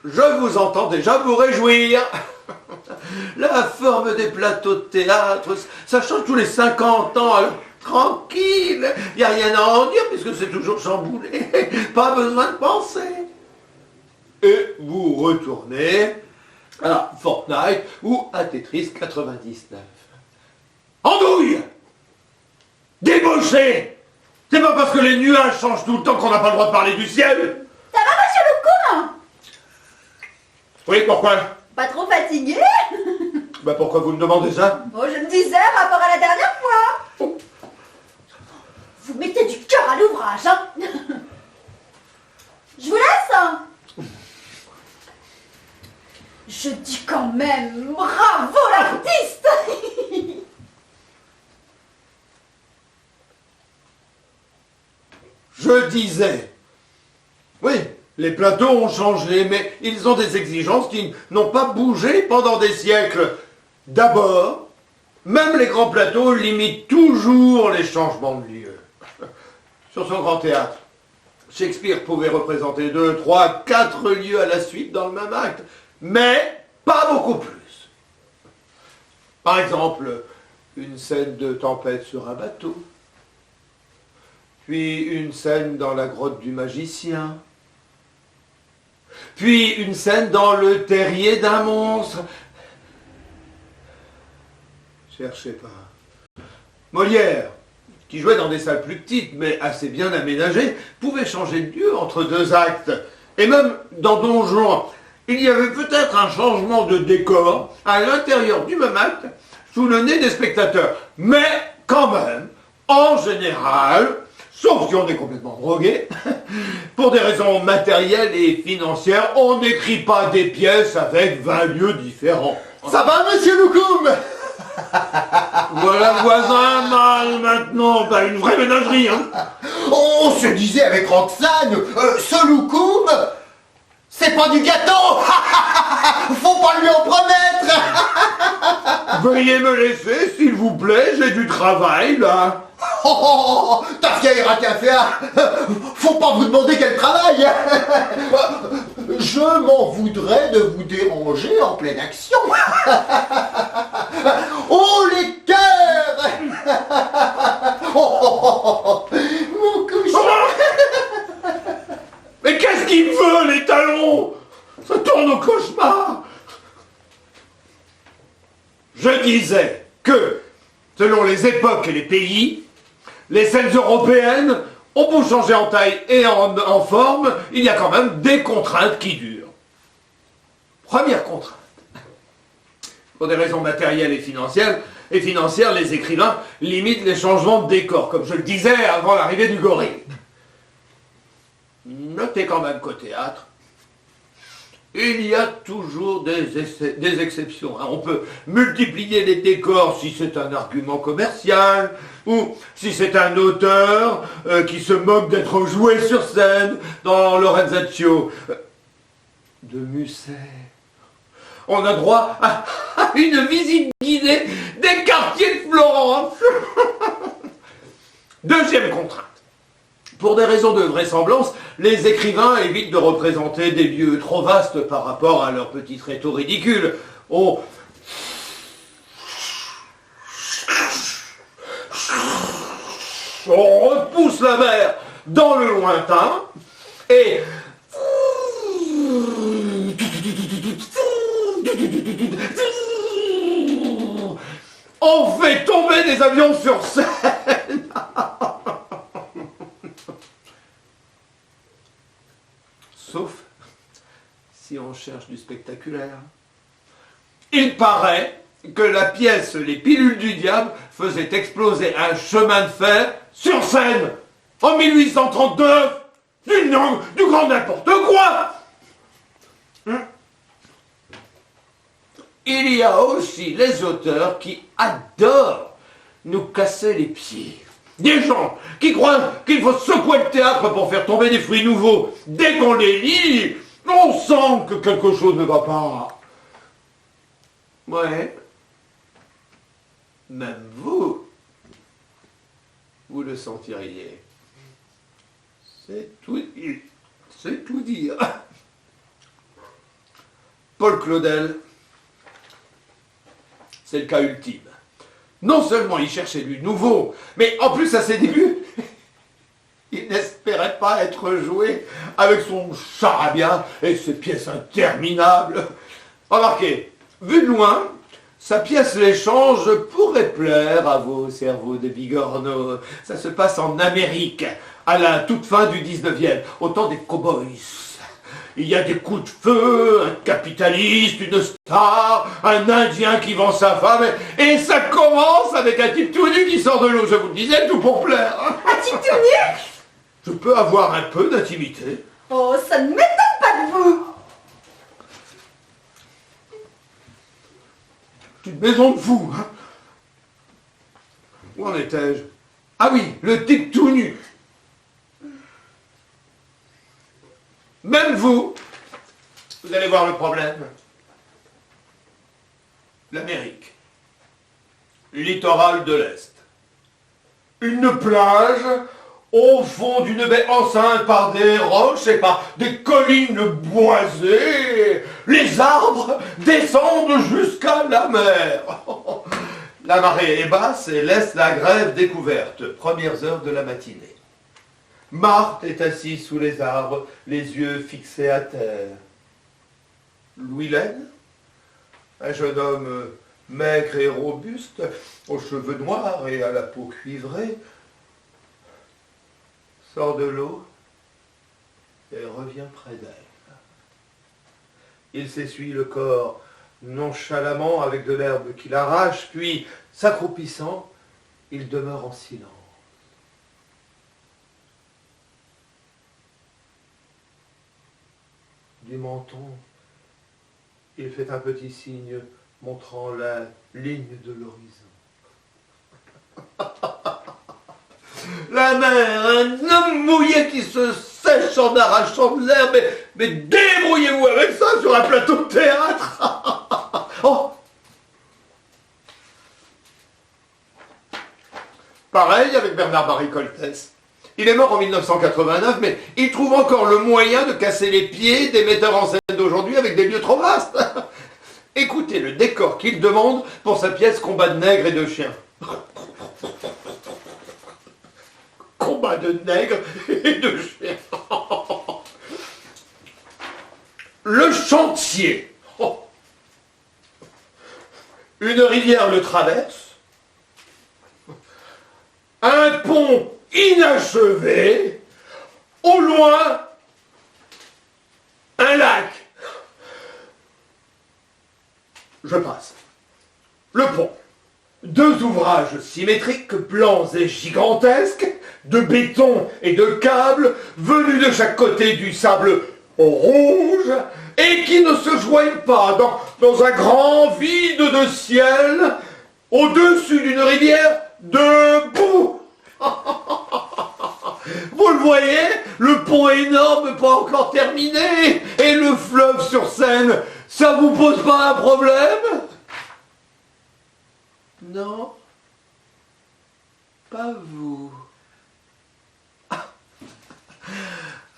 je vous entends déjà vous réjouir. La forme des plateaux de théâtre, ça change tous les 50 ans, alors tranquille, il n'y a rien à en dire puisque c'est toujours chamboulé, pas besoin de penser. Et vous retournez à Fortnite ou à Tetris 99. Andouille! Débauché! C'est pas parce que les nuages changent tout le temps qu'on n'a pas le droit de parler du ciel! Ça va, monsieur Loukoum? Oui, pourquoi? Pas trop fatigué? Bah pourquoi vous me demandez ça? Bon, je me disais, rapport à la dernière fois. Vous mettez du cœur à l'ouvrage, hein? Je vous laisse, hein? Je dis quand même, bravo l'artiste! Je disais. Oui, les plateaux ont changé, mais ils ont des exigences qui n'ont pas bougé pendant des siècles. D'abord, même les grands plateaux limitent toujours les changements de lieu. Sur son grand théâtre, Shakespeare pouvait représenter 2, 3, 4 lieux à la suite dans le même acte, mais pas beaucoup plus. Par exemple, une scène de tempête sur un bateau, puis une scène dans la grotte du magicien, puis une scène dans le terrier d'un monstre. Cherchez pas. Molière, qui jouait dans des salles plus petites, mais assez bien aménagées, pouvait changer de lieu entre 2 actes. Et même dans Don Juan, il y avait peut-être un changement de décor à l'intérieur du même acte, sous le nez des spectateurs. Mais quand même, en général, sauf si on est complètement drogué, pour des raisons matérielles et financières, on n'écrit pas des pièces avec 20 lieux différents. Ça va, monsieur Loukoum? Voilà voisin mal maintenant, bah une vraie ménagerie, hein. On se disait avec Roxane, ce Loukoum, c'est pas du gâteau. Faut pas lui en promettre. Veuillez me laisser, s'il vous plaît, j'ai du travail, là. Oh, ta vieille ratafia, faut pas vous demander quel travail. Je m'en voudrais de vous déranger en pleine action. Oh, les cœurs. Oh, mon cousin. Mais qu'est-ce qu'il veut, les talons? Ça tourne au cauchemar. Je disais que, selon les époques et les pays, les scènes européennes ont beau changer en taille et en forme, il y a quand même des contraintes qui durent. Première contrainte. Pour des raisons matérielles et financières, les écrivains limitent les changements de décor, comme je le disais avant l'arrivée du gorille. Notez quand même qu'au théâtre, il y a toujours des exceptions. On peut multiplier les décors si c'est un argument commercial, ou si c'est un auteur qui se moque d'être joué sur scène dans Lorenzaccio. De Musset. On a droit à une visite guidée des quartiers de Florence. Deuxième contrainte. Pour des raisons de vraisemblance, les écrivains évitent de représenter des lieux trop vastes par rapport à leur petit tréteau ridicule. On repousse la mer dans le lointain et on fait tomber des avions sur scène. Sauf si on cherche du spectaculaire. Il paraît que la pièce Les pilules du diable faisait exploser un chemin de fer sur scène en 1839. Du grand n'importe quoi. Il y a aussi les auteurs qui adorent nous casser les pieds. Des gens qui croient qu'il faut secouer le théâtre pour faire tomber des fruits nouveaux. Dès qu'on les lit, on sent que quelque chose ne va pas. Ouais. Même vous le sentiriez. C'est tout dire. Paul Claudel, c'est le cas ultime. Non seulement il cherchait du nouveau, mais en plus à ses débuts, il n'espérait pas être joué avec son charabia et ses pièces interminables. Remarquez, vu de loin, sa pièce l'échange pourrait plaire à vos cerveaux de bigorneaux. Ça se passe en Amérique, à la toute fin du 19e, au temps des cowboys. Il y a des coups de feu, un capitaliste, une star, un Indien qui vend sa femme, et ça commence avec un type tout nu qui sort de l'eau, je vous le disais, tout pour plaire. Un type tout nu? Je peux avoir un peu d'intimité. Oh, ça ne m'étonne pas de vous. C'est une maison de fous, hein. Où en étais-je? Ah oui, le type tout nu. Même vous allez voir le problème. L'Amérique. Littoral de l'Est. Une plage au fond d'une baie enceinte par des roches et par des collines boisées. Les arbres descendent jusqu'à la mer. La marée est basse et laisse la grève découverte. Premières heures de la matinée. Marthe est assise sous les arbres, les yeux fixés à terre. Louis Laine, un jeune homme maigre et robuste, aux cheveux noirs et à la peau cuivrée, sort de l'eau et revient près d'elle. Il s'essuie le corps nonchalamment avec de l'herbe qu'il arrache, puis, s'accroupissant, il demeure en silence. Du menton, il fait un petit signe montrant la ligne de l'horizon. La mer, un homme mouillé qui se sèche en arrachant de l'herbe, mais débrouillez-vous avec ça sur un plateau de théâtre. Oh. Pareil avec Bernard-Marie Coltès. Il est mort en 1989, mais il trouve encore le moyen de casser les pieds des metteurs en scène d'aujourd'hui avec des lieux trop vastes. Écoutez le décor qu'il demande pour sa pièce Combat de nègres et de chiens. Combat de nègres et de chiens. Le chantier. Oh. Une rivière le traverse. Un pont inachevé, au loin, un lac. Je passe. Le pont. Deux ouvrages symétriques, blancs et gigantesques, de béton et de câbles, venus de chaque côté du sable rouge, et qui ne se joignent pas dans un grand vide de ciel, au-dessus d'une rivière debout. Vous le voyez, le pont énorme pas encore terminé, et le fleuve sur Seine, ça vous pose pas un problème? Non, pas vous.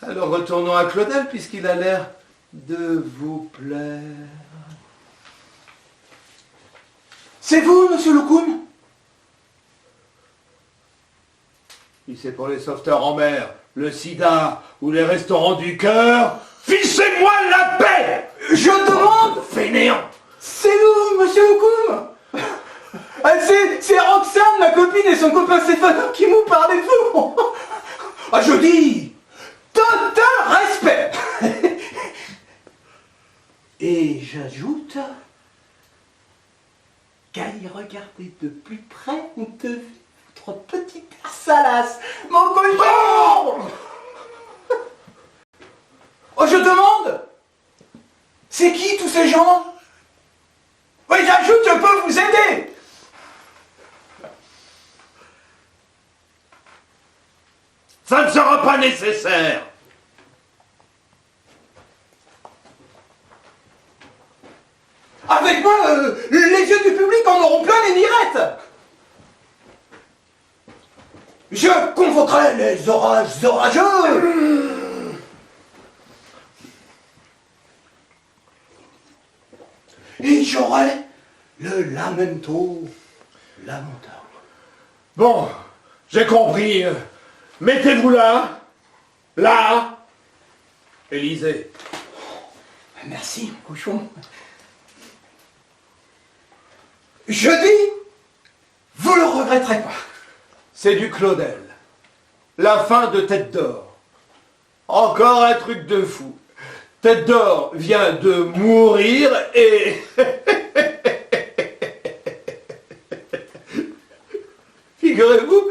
Alors retournons à Claudel, puisqu'il a l'air de vous plaire. C'est vous, monsieur Loukoum? Si c'est pour les sauveteurs en mer, le sida ou les restaurants du cœur, fichez-moi la paix! Je demande! Fainéant! C'est vous, monsieur Loukoum? C'est Roxane, ma copine, et son copain Stéphane qui m'ont parlé de vous. Ah, je dis total respect. Et j'ajoute qu'à y regarder de plus près, on te vit votre petit salace, mon cochon. Oh, je demande, c'est qui tous ces gens? Oui, j'ajoute, je peux vous aider. Ça ne sera pas nécessaire. Avec moi, les yeux du public en auront plein les mirettes. Je convoquerai les orages orageux. chanterai le lamento lamentable. Bon, j'ai compris. Mettez-vous là. Là. Élisée. Merci, cochon. Je dis, vous le regretterez pas. C'est du Claudel. La fin de Tête d'Or. Encore un truc de fou. Tête d'Or vient de mourir et... Figurez-vous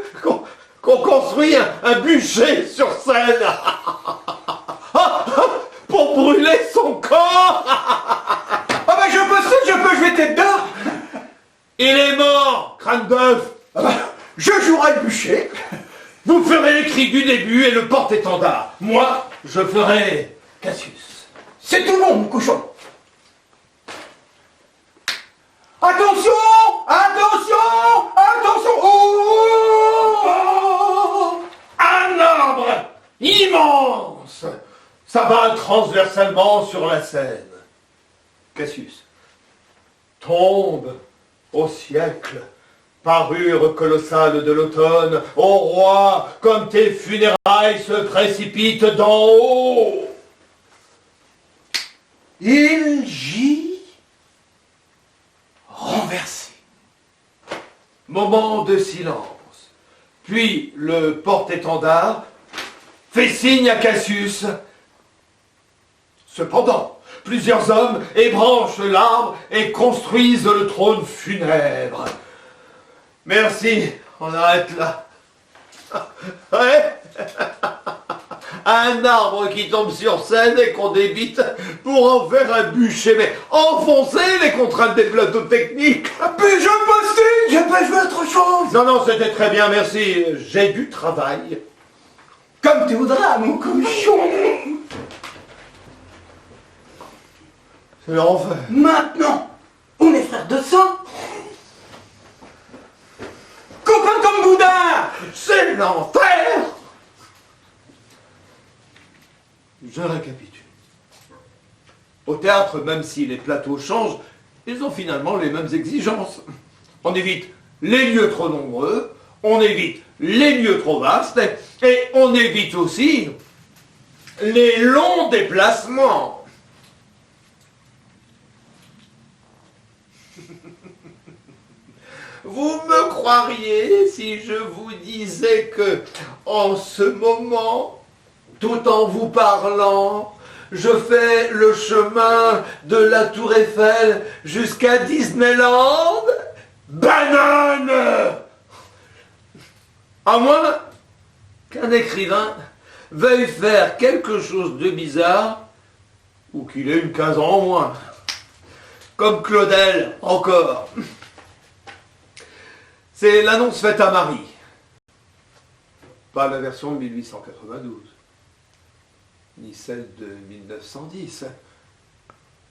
qu'on construit un bûcher sur scène pour brûler son corps. Ah bah je vais Tête d'Or. Il est mort, crâne d'œuf. Ah bah, je jouerai le bûcher. Vous ferez les cris du début et le porte-étendard. Moi, je ferai Cassius. C'est tout bon, mon cochon. Attention! Attention! Attention! Oh! Un arbre immense s'abat transversalement sur la scène. Cassius tombe au siècle. Parure colossale de l'automne, ô roi, comme tes funérailles se précipitent d'en haut. Il gît renversé. Moment de silence. Puis le porte-étendard fait signe à Cassius. Cependant, plusieurs hommes ébranchent l'arbre et construisent le trône funèbre. Merci, on arrête là. Ouais. Un arbre qui tombe sur scène et qu'on débite pour en faire un bûcher. Mais enfoncer les contraintes des plateaux techniques. Mais je postule, je peux jouer autre chose. Non, c'était très bien, merci. J'ai du travail. Comme tu voudras, mon cochon. C'est l'enfer. Maintenant, on est frères de sang. Copain comme boudin. C'est l'enfer. Je récapitule. Au théâtre, même si les plateaux changent, ils ont finalement les mêmes exigences. On évite les lieux trop nombreux, on évite les lieux trop vastes, et on évite aussi les longs déplacements. Vous me croiriez si je vous disais que, en ce moment, tout en vous parlant, je fais le chemin de la Tour Eiffel jusqu'à Disneyland? Banane! À moins qu'un écrivain veuille faire quelque chose de bizarre ou qu'il ait une 15 ans en moins. Comme Claudel, encore. C'est l'annonce faite à Marie. Pas la version de 1892, ni celle de 1910,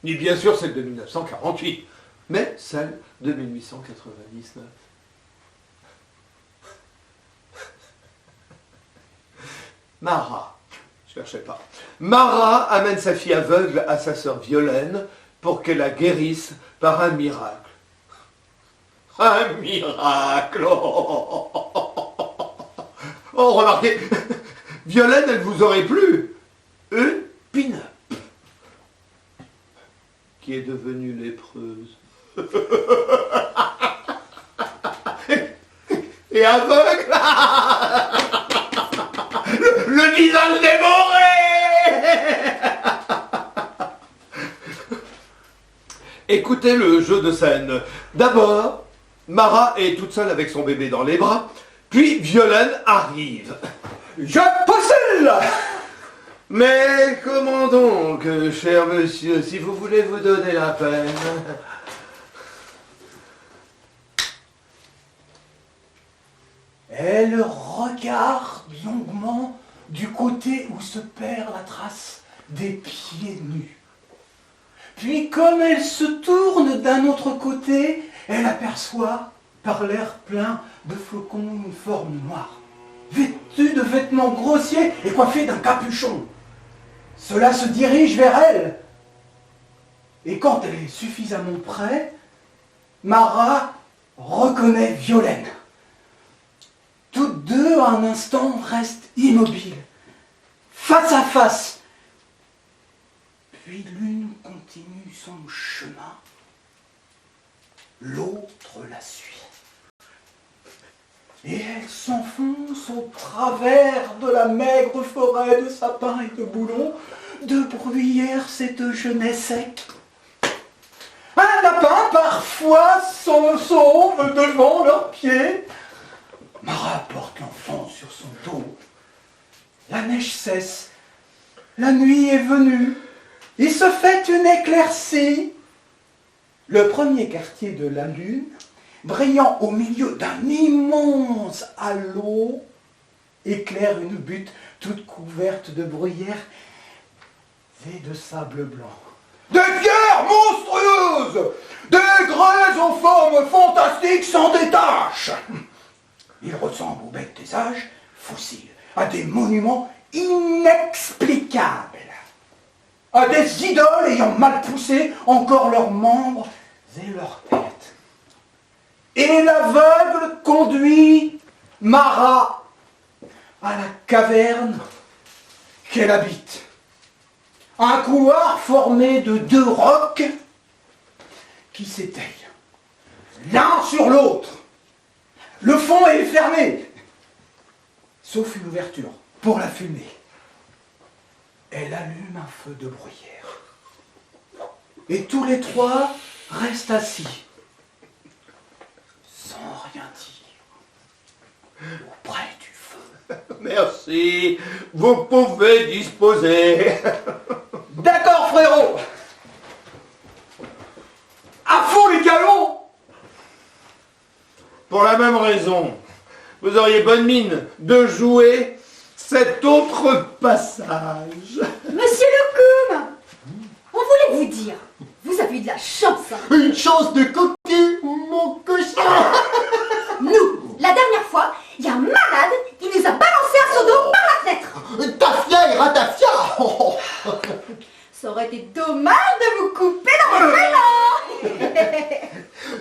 ni bien sûr celle de 1948, mais celle de 1899. Marat, cherchez pas. Marat amène sa fille aveugle à sa sœur Violaine pour qu'elle la guérisse par un miracle. Un miracle! Oh, remarquez, Violaine, elle vous aurait plu. Une pin-up qui est devenue lépreuse. Et aveugle. Le visage dévoré. Écoutez le jeu de scène. D'abord, Marat est toute seule avec son bébé dans les bras, puis Violaine arrive. Je postule. Mais comment donc, cher monsieur, si vous voulez vous donner la peine? Elle regarde longuement du côté où se perd la trace des pieds nus. Puis, comme elle se tourne d'un autre côté, elle aperçoit, par l'air plein de flocons, une forme noire, vêtue de vêtements grossiers et coiffée d'un capuchon. Cela se dirige vers elle. Et quand elle est suffisamment près, Marat reconnaît Violaine. Toutes deux, à un instant, restent immobiles, face à face. Puis l'une continue son chemin, l'autre la suit. Et elle s'enfonce au travers de la maigre forêt de sapins et de boulons, de bruyères cette jeunesse sec. Un lapin parfois sauve devant leurs pieds. Marat porte l'enfant sur son dos. La neige cesse, la nuit est venue, il se fait une éclaircie. Le premier quartier de la lune, brillant au milieu d'un immense halo, éclaire une butte toute couverte de bruyères et de sable blanc. Des pierres monstrueuses, des grès aux formes fantastiques s'en détachent. Ils ressemblent au bec des âges fossiles, à des monuments inexplicables, à des idoles ayant mal poussé encore leurs membres et leurs têtes. Et l'aveugle conduit Marat à la caverne qu'elle habite. Un couloir formé de deux rocs qui s'éteignent, l'un sur l'autre. Le fond est fermé, sauf une ouverture pour la fumée. Elle allume un feu de bruyère. Et tous les trois restent assis, sans rien dire, auprès du feu. Merci, vous pouvez disposer. D'accord, frérot. À fond les galons. Pour la même raison, vous auriez bonne mine de jouer cet autre passage. Monsieur le Coum, on voulait vous dire, vous avez eu de la chance. Hein. Une chance de coquille, mon cochon. Nous, la dernière fois, il y a un malade qui nous a balancé à son dos par la fenêtre. Tafia et ratafia. Ça aurait été dommage de vous couper dans votre élan.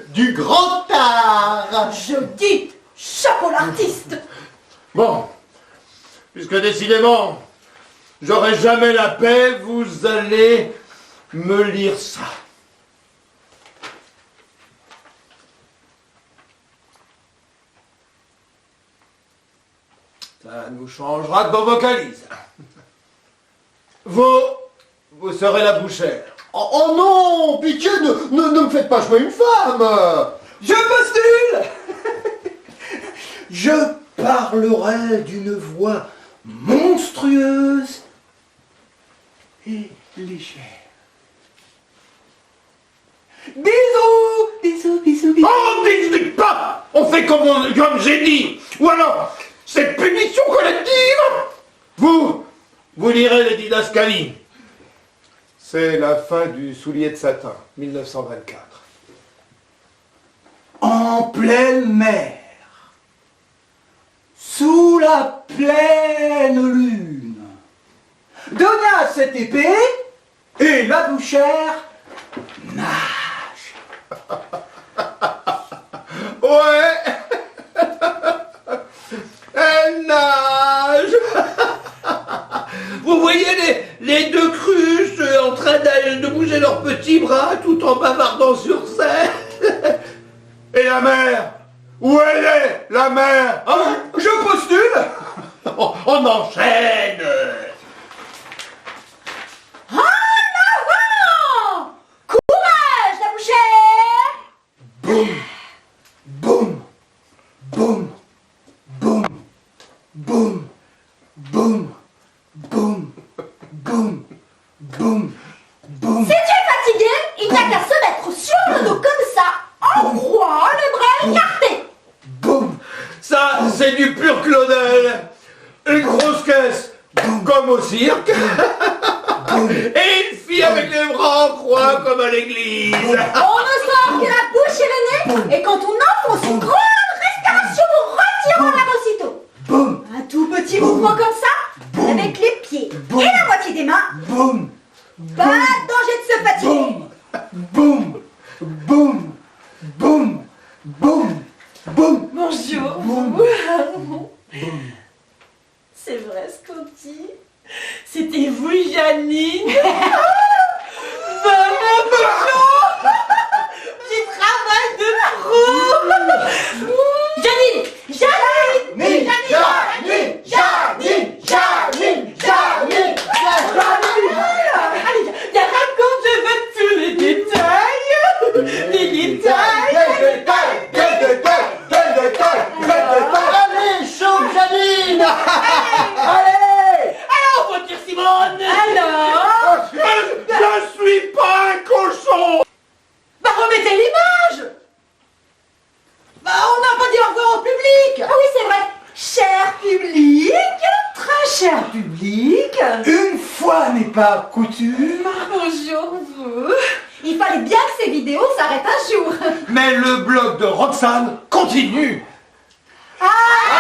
Du grand art. Je dis, chapeau l'artiste. Bon, puisque décidément, j'aurai jamais la paix, vous allez me lire ça. Ça nous changera de vos vocalises. Vous serez la bouchère. Oh non, pitié, ne me faites pas jouer une femme. Je postule. Je parlerai d'une voix monstrueuse et légère. Bisous, bisous, bisous, bisous. Oh, n'explique pas. On fait comme j'ai dit. Ou alors, c'est punition collective. Vous lirez les didascalies. C'est la fin du Soulier de satin, 1924. En pleine mer, sous la pleine lune, donnez à cette épée et la bouchère nage. Ouais. Elle nage. Vous voyez les deux cruches en train de bouger leurs petits bras tout en bavardant sur scène. Et la mer? Où elle est, la mer? Hein? Je postule. On enchaîne. En avant! Courage, la bouchère! Boum, boum, boum, boum, boum, boum, boum, boum, boum, boum. Si tu es fatigué, il n'y a qu'à se mettre sur le dos comme ça, en croix, les bras écartés. Boum, Ça, c'est du pur Claudel. Une grosse caisse, comme au cirque. Et une fille avec les bras en croix, comme à l'église. On ne sort que la bouche et le nez, et quand on enfonce une grande respiration, nous retirons la aussitôt. boum, Un tout petit mouvement comme ça, avec les pieds et la moitié des mains. boum, Pas de danger de se fatiguer. boum, boum, boum, boum. C'est vrai ce qu'on dit. C'était vous, Janine. Maman cochon. Petit travail de pro. Janine! Janine! Allez, viens, raconte, je veux tous les détails. Les détails. Allez, chauffe Janine. Allez. Alors, voiture Simone. Alors? Je suis pas un cochon! Bah, remettez l'image. Bah, on n'a pas dit au revoir au public. Ah oui, c'est vrai. Cher public, très cher public, Une fois n'est pas coutume. bonjour vous. Il fallait bien que ces vidéos s'arrêtent un jour. Mais le blog de Roxane continue! Ah